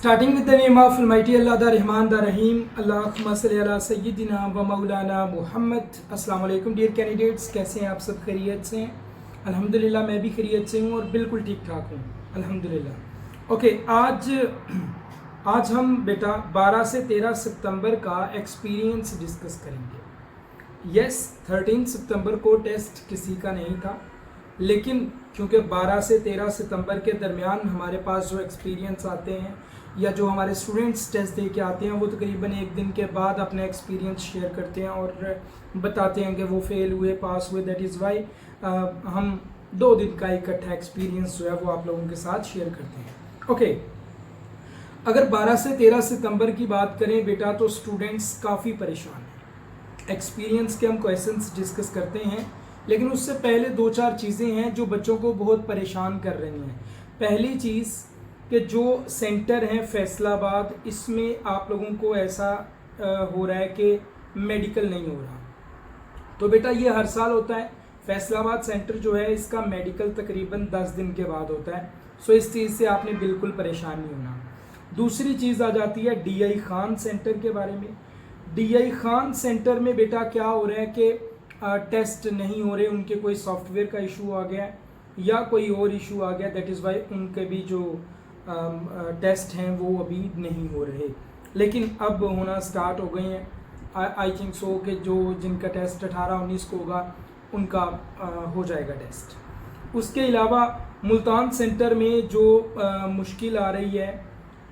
Starting with the name of Almighty Allah, the Rahman, the Rahim. Allahumma salli ala Sayyidina wa Maulana Muhammad. अस्सलाम वालेकुम dear candidates, कैसे हैं आप सब? खैरियत से हैं? अल्हम्दुलिल्लाह मैं भी खैरियत से हूँ और बिल्कुल ठीक ठाक हूँ अल्हम्दुलिल्लाह। ओके, आज हम बेटा 12 से 13 सितंबर का एक्सपीरियंस डिस्कस करेंगे। यस, 13 सितंबर को टेस्ट किसी का नहीं था, लेकिन क्योंकि 12 से 13 सितंबर के दरमियान हमारे पास जो एक्सपीरियंस आते हैं या जो हमारे स्टूडेंट्स टेस्ट दे के आते हैं वो तकरीबन एक दिन के बाद अपना एक्सपीरियंस शेयर करते हैं और बताते हैं कि वो फेल हुए, पास हुए। दैट इज़ वाई हम 2 दिन का इकट्ठा एक्सपीरियंस जो है वो आप लोगों के साथ शेयर करते हैं। ओके, अगर 12 से 13 सितंबर की बात करें बेटा तो स्टूडेंट्स काफ़ी परेशान हैं। एक्सपीरियंस के हम क्वेश्चंस डिस्कस करते हैं, लेकिन उससे पहले 2-4 चीज़ें हैं जो बच्चों को बहुत परेशान कर रही हैं। पहली चीज़ कि जो सेंटर है फैसलाबाद, इसमें आप लोगों को ऐसा हो रहा है कि मेडिकल नहीं हो रहा। तो बेटा ये हर साल होता है। फैसलाबाद सेंटर जो है इसका मेडिकल तकरीबन 10 दिन के बाद होता है। सो इस चीज़ से आपने बिल्कुल परेशान नहीं होना। दूसरी चीज़ आ जाती है DI खान सेंटर के बारे में। DI खान सेंटर में बेटा क्या हो रहा है कि टेस्ट नहीं हो रहे, उनके कोई सॉफ्टवेयर का इशू आ गया या कोई और इशू आ गया। दैट इज़ वाई उनके भी जो टेस्ट हैं वो अभी नहीं हो रहे, लेकिन अब होना स्टार्ट हो गए हैं। आई थिंक सो कि जो जिनका टेस्ट 18-19 को होगा उनका हो जाएगा टेस्ट। उसके अलावा मुल्तान सेंटर में जो मुश्किल आ रही है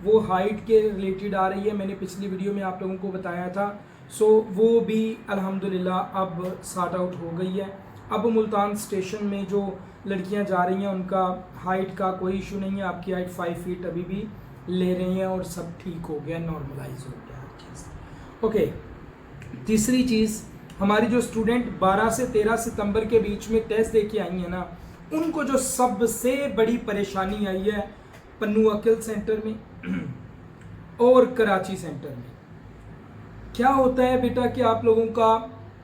वो हाइट के रिलेटेड आ रही है। मैंने पिछली वीडियो में आप लोगों को बताया था। सो वो भी अल्हम्दुलिल्लाह अब सॉर्ट आउट हो गई है। अब मुल्तान स्टेशन में जो लड़कियां जा रही हैं उनका हाइट का कोई इशू नहीं है। आपकी हाइट 5 फीट अभी भी ले रही हैं और सब ठीक हो गया, नॉर्मलाइज हो गया हर चीज़। ओके, तीसरी चीज़, हमारी जो स्टूडेंट 12 से 13 सितंबर के बीच में टेस्ट दे के आई हैं ना, उनको जो सबसे बड़ी परेशानी आई है पन्नू अकिल सेंटर में और कराची सेंटर में। क्या होता है बेटा कि आप लोगों का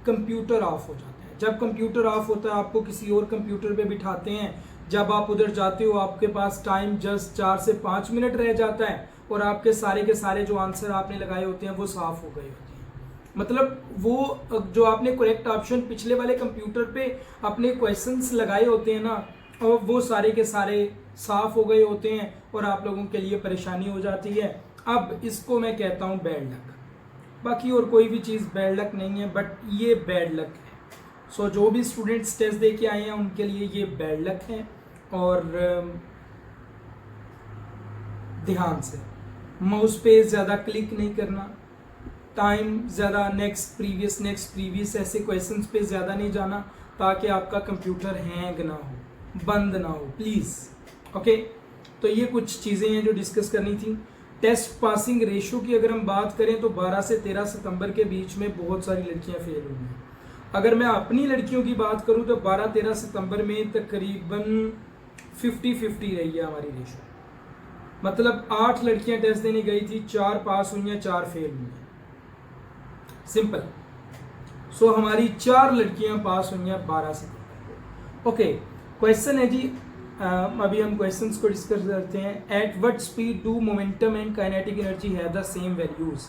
कंप्यूटर ऑफ हो जाता है। जब कंप्यूटर ऑफ होता है आपको किसी और कंप्यूटर पे बिठाते हैं। जब आप उधर जाते हो आपके पास टाइम जस्ट 4 से 5 मिनट रह जाता है और आपके सारे के सारे जो आंसर आपने लगाए होते हैं वो साफ़ हो गए होते हैं। मतलब वो जो आपने करेक्ट ऑप्शन पिछले वाले कंप्यूटर पे अपने क्वेश्चंस लगाए होते हैं ना, और वो सारे के सारे साफ़ हो गए होते हैं और आप लोगों के लिए परेशानी हो जाती है। अब इसको मैं कहता हूँ बैड लक। बाकी और कोई भी चीज़ बैड लक नहीं है, बट ये बैड लक है। सो जो भी स्टूडेंट्स टेस्ट दे के आए हैं उनके लिए ये बैड लक है। और ध्यान से माउस पे ज़्यादा क्लिक नहीं करना, टाइम ज़्यादा नेक्स्ट प्रीवियस ऐसे क्वेश्चंस पे ज़्यादा नहीं जाना, ताकि आपका कंप्यूटर हैंग ना हो, बंद ना हो, प्लीज़। ओके, तो ये कुछ चीज़ें हैं जो डिस्कस करनी थी। टेस्ट पासिंग रेशो की अगर हम बात करें तो 12 से 13 सितंबर के बीच में बहुत सारी लड़कियां फेल हुई हैं। अगर मैं अपनी लड़कियों की बात करूं तो 12-13 सितंबर में तकरीबन 50-50 रही है हमारी रेशो। मतलब 8 लड़कियां टेस्ट देने गई थी, 4 पास हुई हैं, 4 फेल हुई हैं। सिंपल। सो हमारी 4 लड़कियां पास हुई हैं 12 सितंबर को। ओके, क्वेश्चन है जी, अभी हम क्वेश्चंस को डिस्कस करते हैं। At what speed do momentum and kinetic energy have the same values.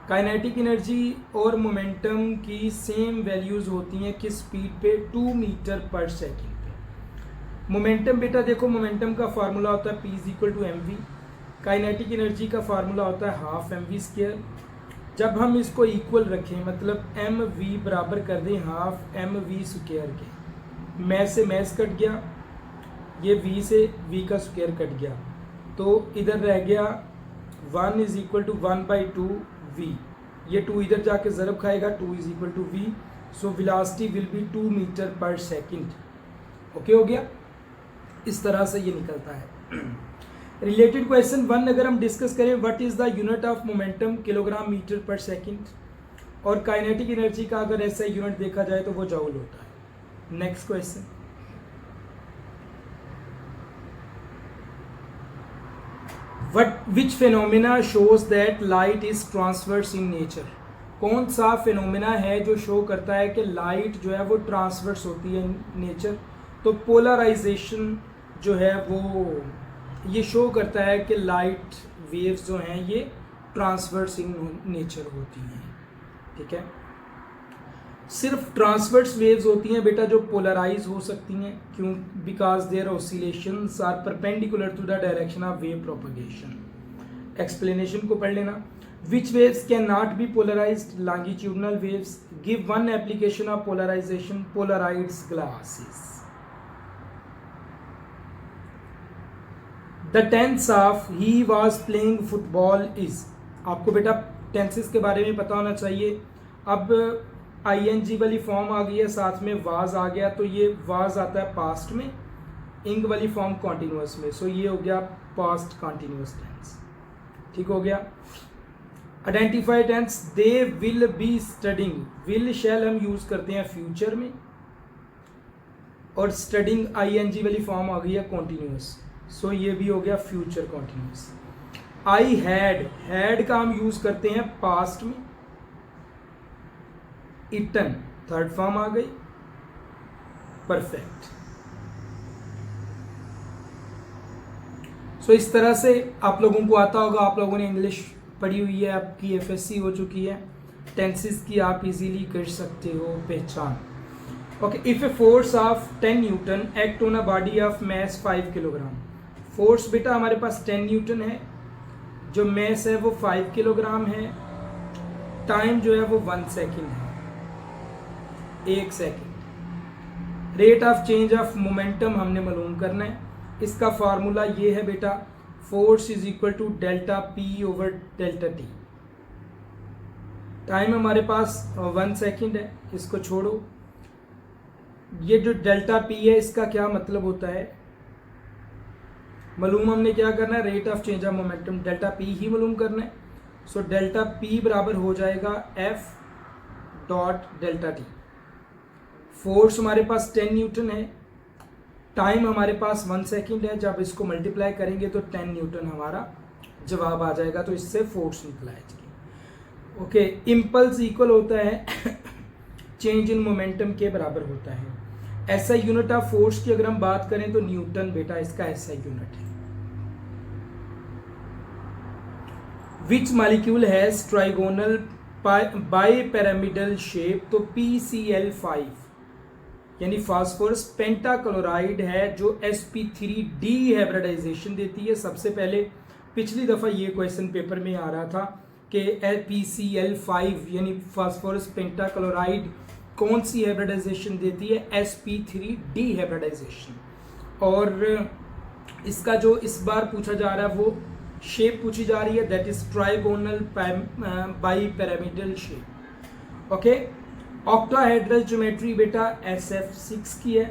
Kinetic energy और मोमेंटम की सेम वैल्यूज़ होती हैं किस स्पीड पे? 2 मीटर पर सेकेंड पे। मोमेंटम बेटा देखो, मोमेंटम का फार्मूला होता है P = mv। काइनेटिक एनर्जी का फार्मूला होता है ½ mv²। जब हम इसको इक्वल रखें, मतलब mv बराबर कर दें ½ mv² के, मैथ से मैथ कट गया, ये v से v का स्क्वायर कट गया, तो इधर रह गया 1 = 1/2 v। ये 2 इधर जाके ज़रब खाएगा, 2 = v। So velocity will be 2 meter per second. Okay हो गया, इस तरह से ये निकलता है। रिलेटेड क्वेश्चन 1 अगर हम डिस्कस करें, what is the unit of momentum kilogram meter per second. और काइनेटिक एनर्जी का अगर ऐसा यूनिट देखा जाए तो वो जूल होता है। Next question, which phenomena shows that light is transverse in nature। कौन सा फिनोमेना है जो शो करता है कि लाइट जो है वो ट्रांसवर्स होती है नेचर? तो पोलराइजेशन जो है वो ये शो करता है कि लाइट वेव्स जो हैं ये ट्रांसवर्स इन नेचर होती हैं, ठीक है। सिर्फ ट्रांसवर्स वेव्स होती हैं बेटा जो पोलराइज हो सकती हैं, क्यों? Because their oscillations are perpendicular to the direction of wave propagation. Explanation को पढ़ लेना। Which waves cannot be polarized? Longitudinal waves. Give one application of polarization. Polarized glasses. The tense of he was playing football is. आपको बेटा tenses के बारे में पता होना चाहिए। अब ing वाली फॉर्म आ गई है, साथ में was आ गया, तो ये was आता है पास्ट में, ing वाली फॉर्म कॉन्टिन्यूस में, सो ये हो गया पास्ट कॉन्टिन्यूस टेंस, ठीक हो गया। Identify tense, they will be studying, will shall हम यूज करते हैं फ्यूचर में, और स्टडिंग ing वाली फॉर्म आ गई है कॉन्टिन्यूस, सो ये भी हो गया फ्यूचर कॉन्टिन्यूस। आई हैड का हम यूज करते हैं पास्ट में, इटन थर्ड फॉर्म आ गई, परफेक्ट। सो इस तरह से आप लोगों को आता होगा, आप लोगों ने इंग्लिश पढ़ी हुई है, आपकी FSC हो चुकी है, टेंसेस की आप इजीली कर सकते हो पहचान। Okay, if a force of 10 Newton act on a body of mass 5 kilogram. Force बेटा हमारे पास 10 न्यूटन है, जो मैस है वो 5 किलोग्राम है, टाइम जो है वो 1 सेकेंड है, 1 second. Rate of change of momentum हमने मालूम करना है, इसका फार्मूला ये है बेटा, force is equal to delta p over delta t. Time हमारे पास 1 सेकेंड है, इसको छोड़ो। ये जो डेल्टा पी है इसका क्या मतलब होता है मालूम हमने क्या करना है, rate of change of momentum, delta P ही मालूम करना है। सो डेल्टा पी बराबर हो जाएगा F dot delta T. Force हमारे पास 10 न्यूटन है, टाइम हमारे पास 1 सेकेंड है, जब इसको मल्टीप्लाई करेंगे तो 10 न्यूटन हमारा जवाब आ जाएगा, तो इससे फोर्स निकला है। ओके, इम्पल्स इक्वल होता है चेंज इन मोमेंटम के बराबर होता है। ऐसा यूनिट ऑफ फोर्स की अगर हम बात करें तो न्यूटन बेटा इसका ऐसा यूनिट है। Which molecule has trigonal bipyramidal shape, तो PCl5 यानी फास्फोरस पेंटाक्लोराइड है जो sp3 डिहाइब्रिडाइजेशन देती है। सबसे पहले पिछली दफ़ा ये क्वेश्चन पेपर में आ रहा था कि PCl5 यानी फास्फोरस पेंटाक्लोराइड कौन सी हाइब्रिडाइजेशन देती है, sp3 डिहाइब्रिडाइजेशन। और इसका जो इस बार पूछा जा रहा है वो शेप पूछी जा रही है, that is trigonal bipyramidal shape. Okay, octahedral geometry बेटा SF6 की है।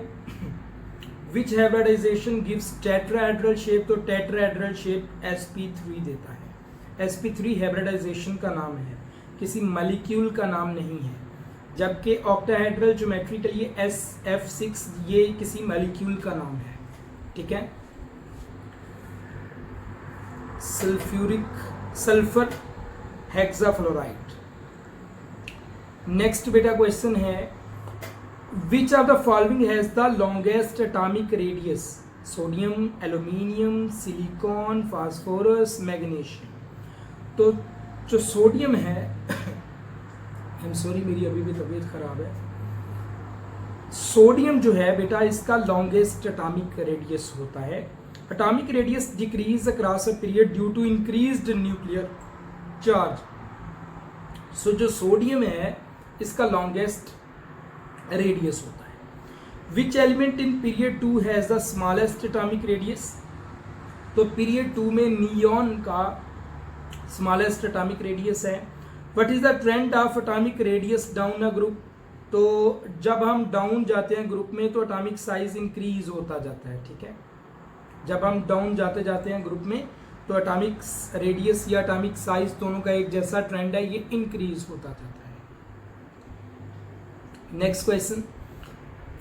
विच हाइब्रिडाइजेशन गिव्स टेट्राहेड्रल शेप, तो टेट्राहेड्रल शेप sp3 देता है। sp3 हाइब्रिडाइजेशन का नाम है, किसी मॉलिक्यूल का नाम नहीं है, जबकि ऑक्टाहेड्रल ज्योमेट्री के लिए SF6 ये किसी मॉलिक्यूल का नाम है, ठीक है। Sulphur hexafluoride. नेक्स्ट बेटा क्वेश्चन है, which of the following has the longest atomic radius, sodium, aluminium, silicon, phosphorus, magnesium. तो जो सोडियम है आई एम सॉरी मेरी अभी भी तबीयत खराब है, सोडियम जो है बेटा इसका लॉन्गेस्ट एटॉमिक रेडियस होता है। Atomic radius decrease across a period due to increased nuclear charge. So जो सोडियम है इसका लॉन्गेस्ट रेडियस होता है। Which element in period 2 has the smallest atomic radius, तो पीरियड 2 में नियॉन का स्मॉलेस्ट एटॉमिक रेडियस है। What is the trend of atomic radius down a group, तो जब हम डाउन जाते हैं ग्रुप में तो एटॉमिक साइज इंक्रीज होता जाता है, ठीक है। जब हम डाउन जाते हैं ग्रुप में तो एटॉमिक रेडियस या एटॉमिक साइज दोनों का एक जैसा ट्रेंड है, ये इंक्रीज होता जाता है। Next question,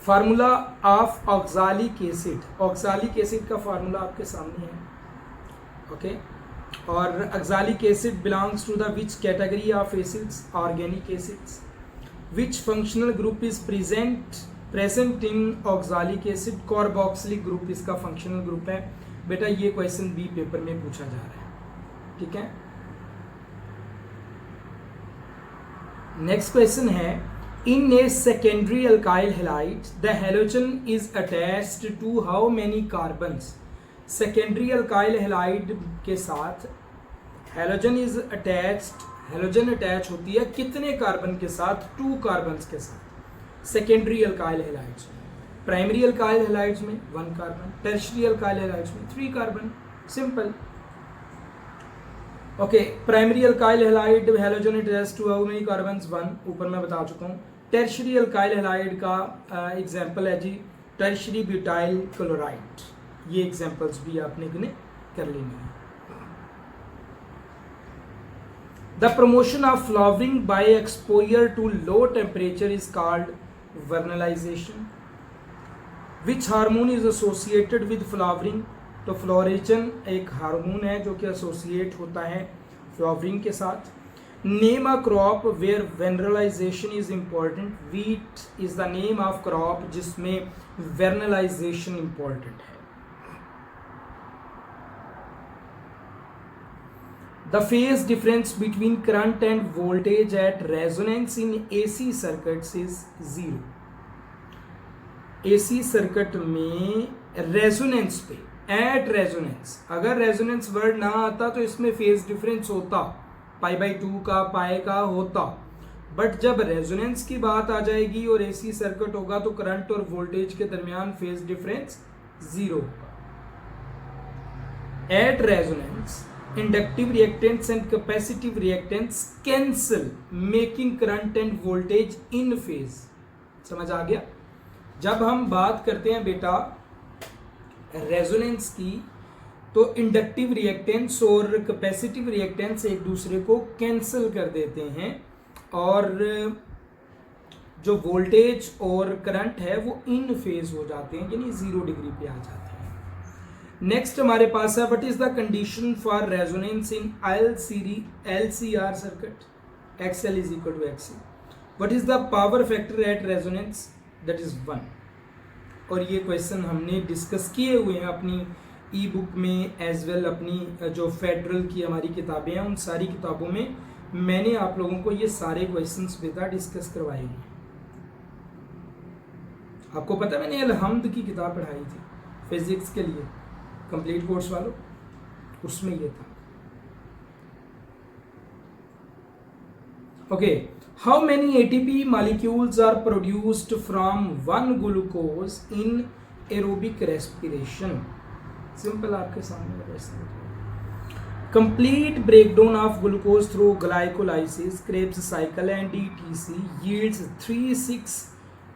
formula of oxalic acid. Oxalic acid का फार्मूला आपके सामने है, ओके। और oxalic acid belongs to the which category of acids, organic acids. Which functional group is present in oxalic acid, carboxylic group इसका functional group है। बेटा ये question B paper में पूछा जा रहा है। ठीक है। नेक्स्ट क्वेश्चन है, in a secondary alkyl halide the halogen is attached to how many carbons. Secondary alkyl halide के साथ halogen is attached, halogen attach होती है कितने कार्बन के साथ? 2 कार्बन्स के साथ सेकेंडरी अल्काइल हैलाइड्स में। प्राइमरी अल्काइल हैलाइड्स में 1 कार्बन, टर्शियरी अल्काइल हैलाइड्स में 3 carbon. Simple. Okay, primary alkyl halide halogen attached to how many carbons? 1, ऊपर मैं बता चुका हूँ। टर्शियरी अल्काइल हैलाइड का एग्जांपल है जी टर्शियरी ब्यूटाइल क्लोराइड। ये एग्जांपल्स भी आपने कर लेनी है। The promotion of flowering by exposure to low temperature is called vernalization. Which hormone is associated with flowering? तो फ्लोरेजन एक हार्मोन है जो कि एसोसिएट होता है फ्लावरिंग के साथ। Name a crop where vernalization is important. Wheat is the name of crop जिसमें वेनरलाइजेशन इम्पॉर्टेंट है। The phase difference between current and voltage at resonance in AC circuits is 0. AC circuit में resonance पे, at resonance, अगर resonance word ना आता तो इसमें phase difference होता, π/2 का, पाई का होता, बट जब रेजोनेंस की बात आ जाएगी और AC सर्किट होगा तो करंट और वोल्टेज के दरमियान फेज डिफरेंस 0 होगा। At resonance inductive reactants and capacitive reactants cancel making current end voltage in phase. समझ आ गया? जब हम बात करते हैं बेटा रेजोनेंस की तो इंडक्टिव रिएक्टेंट्स और कैपेसिटिव रिएक्टेंट्स एक दूसरे को कैंसिल कर देते हैं और जो वोल्टेज और करंट है वो इन फेज हो जाते हैं, यानी 0 डिग्री पे आ जाते हैं। नेक्स्ट हमारे पास है what is the condition for resonance in LCR circuit? XL is equal to XC। What is the power factor at resonance? That is 1। और ये क्वेश्चन हमने डिस्कस किए हुए हैं अपनी ई बुक में एज वेल अपनी जो फेडरल की हमारी किताबें हैं उन सारी किताबों में मैंने आप लोगों को ये सारे क्वेश्चंस बेटा डिस्कस करवाए हैं। आपको पता है मैंने अलहम्द की किताब पढ़ाई थी फिजिक्स के लिए, कंप्लीट कोर्स वालों, उसमें ये था। Okay, how many ATP molecules are produced from 1 glucose in aerobic respiration? Simple, आपके सामने question. Complete breakdown of glucose through glycolysis, Krebs cycle and ETC yields 36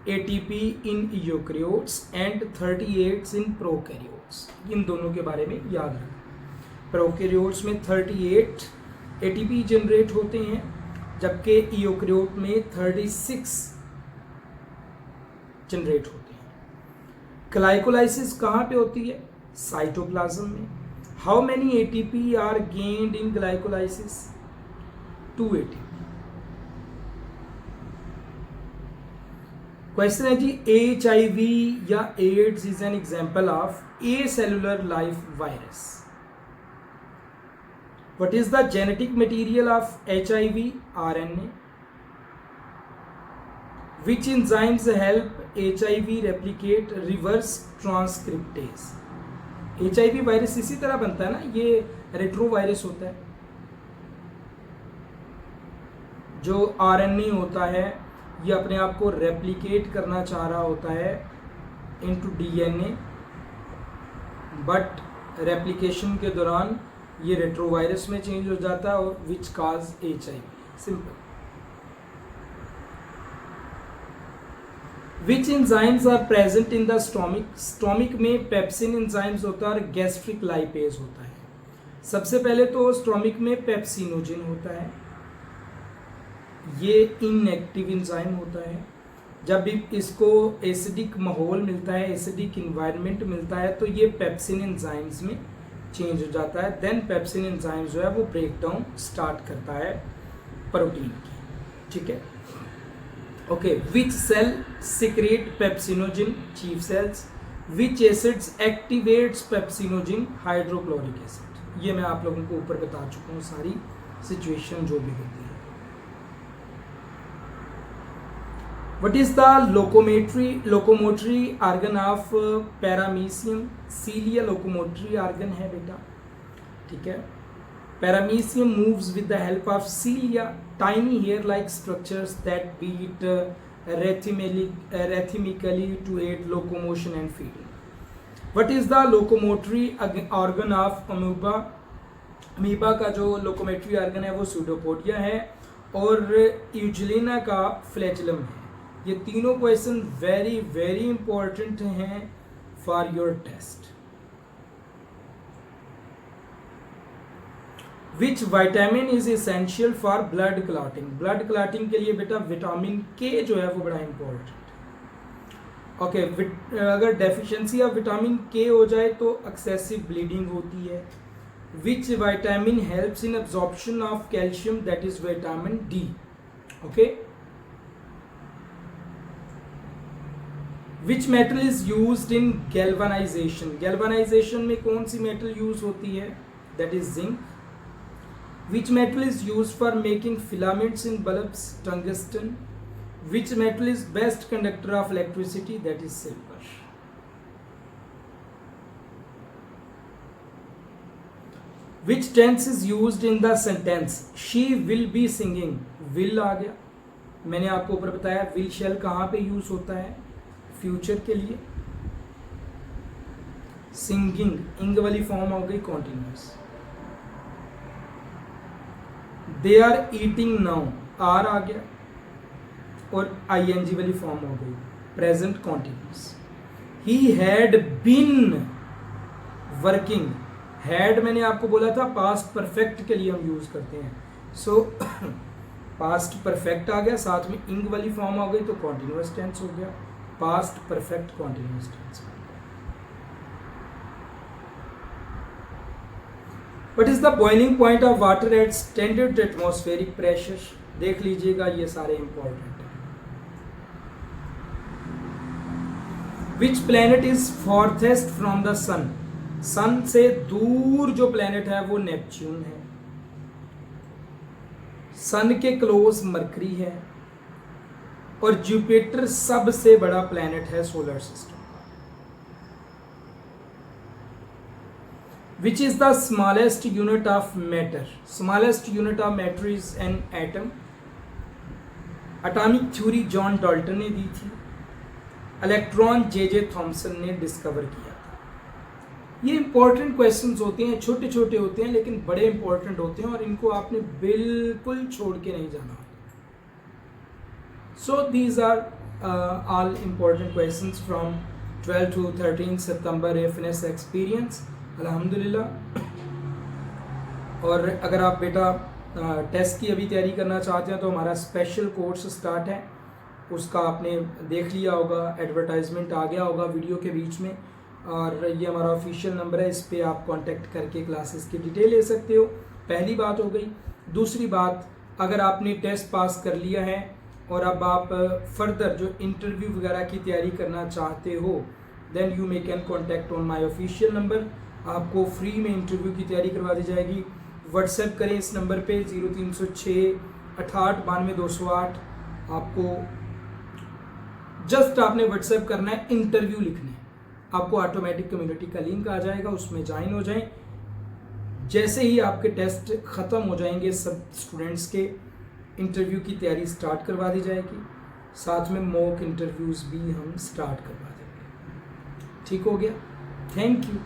ATP in eukaryotes and 38 in prokaryotes. इन दोनों के बारे में याद रखें। Prokaryotes में 38 ATP जनरेट होते हैं जबकि यूकैरियोट में 36 जनरेट होते हैं। ग्लाइकोलाइसिस कहाँ पे होती है? साइटोप्लाज्म में। How many ATP are gained in glycolysis? 2 ATP। Question है जी HIV या AIDS is an example of a cellular life virus. What is the genetic material of HIV? RNA। Which enzymes help HIV replicate? Reverse transcriptase. HIV virus इसी तरह बनता है ना, ये retro virus होता है। जो RNA होता है ये अपने आप को रेप्लिकेट करना चाह रहा होता है इनटू DNA, बट रेप्लिकेशन के दौरान ये रेट्रोवायरस में चेंज हो जाता है और which cause HIV। Simple. Which enzymes are present in the stomach? Stomach में पेप्सिन एंजाइम्स होता है और गैस्ट्रिक लाइपेज होता है। सबसे पहले तो स्टोमिक में पेप्सिनोजिन होता है, ये इनएक्टिव एंजाइम होता है। जब भी इसको एसिडिक माहौल मिलता है, एसिडिक इन्वायरमेंट मिलता है तो ये पेप्सिन एंजाइम्स में चेंज हो जाता है। देन पेप्सिन एंजाइम जो है वो ब्रेक डाउन स्टार्ट करता है प्रोटीन की। ठीक है, okay. Which cell secrete pepsinogen? Chief cells. Which acids activates pepsinogen? Hydrochloric acid. ये मैं आप लोगों को ऊपर बता चुका हूँ सारी सिचुएशन जो भी होती है। What is the locomotory organ of paramecium? Cilia locomotory organ है बेटा, ठीक है। Paramecium moves with the help of cilia, tiny hair-like structures that beat rhythmically to aid locomotion and feeding. What is the locomotory organ of amoeba? Amoeba का जो लोकोमेट्री organ है वो pseudopodia है और यूजुलिना का फ्लैचुलम है। ये तीनों क्वेश्चन वेरी वेरी इंपॉर्टेंट हैं for your test. Which vitamin is essential for blood clotting? Blood clotting के लिए बेटा विटामिन के जो है वो बड़ा इंपॉर्टेंट है। ओके, अगर डेफिशिएंसी ऑफ विटामिन के हो जाए तो एक्सेसिव ब्लीडिंग होती है। Which vitamin helps in absorption of calcium? That is vitamin D. Okay, which metal is used in galvanisation? Galvanisation में कौन सी मेटल यूज होती है? That is zinc. Which metal is used for making filaments in bulbs? Tungsten. Which metal is best conductor of electricity? That is silver. Which tense is used in the sentence she will be singing? Will आ गया, मैंने आपको ऊपर बताया will shall कहाँ पे use होता है? Future के लिए। Singing इंग वाली फॉर्म हो गई continuous. They are eating now, are आ गया और आईएनजी वाली फॉर्म हो गई present continuous. He had been working, had मैंने आपको बोला था पास्ट परफेक्ट के लिए हम यूज करते हैं। सो पास्ट परफेक्ट आ गया, साथ में इंग वाली फॉर्म आ गई तो कॉन्टिन्यूस टेंस हो गया, past perfect continuous tense. What is the boiling point of water at standard atmospheric pressure? देख लीजिएगा, ये सारे इंपॉर्टेंट हैं। Which planet is farthest from the sun? सन से दूर जो प्लेनेट है वो नेपच्यून है। सन के क्लोज मरकरी है और जुपिटर सबसे बड़ा प्लेनेट है solar system. Which is the smallest unit of matter? Smallest unit of matter is an atom. Atomic theory John Dalton ने दी थी। इलेक्ट्रॉन जे थॉमसन ने डिस्कवर किया था। ये इंपॉर्टेंट क्वेश्चंस होते हैं, छोटे छोटे होते हैं लेकिन बड़े इंपॉर्टेंट होते हैं और इनको आपने बिल्कुल छोड़ के नहीं जाना। So these are all important questions from 12 to 13 September FNS experience. अल्हम्दुलिल्लाह। और अगर आप बेटा टेस्ट की अभी तैयारी करना चाहते हैं तो हमारा स्पेशल कोर्स स्टार्ट है, उसका आपने देख लिया होगा, एडवर्टाइजमेंट आ गया होगा वीडियो के बीच में, और ये हमारा ऑफिशियल नंबर है, इस पे आप कांटेक्ट करके क्लासेस की डिटेल ले सकते हो। पहली बात हो गई। दूसरी बात, अगर आपने टेस्ट पास कर लिया है और अब आप फर्दर जो इंटरव्यू वगैरह की तैयारी करना चाहते हो, then you may can contact on my official number. आपको फ्री में इंटरव्यू की तैयारी करवा दी जाएगी। व्हाट्सएप करें इस नंबर पे 0306 68 92 208। आपको जस्ट आपने व्हाट्सएप करना है, इंटरव्यू लिखना है, आपको ऑटोमेटिक कम्युनिटी का लिंक आ जाएगा, उसमें ज्वाइन हो जाएं। जैसे ही आपके टेस्ट ख़त्म हो जाएंगे सब स्टूडेंट्स के, इंटरव्यू की तैयारी स्टार्ट करवा दी जाएगी, साथ में मॉक इंटरव्यूज़ भी हम स्टार्ट करवा देंगे। ठीक हो गया? Thank you.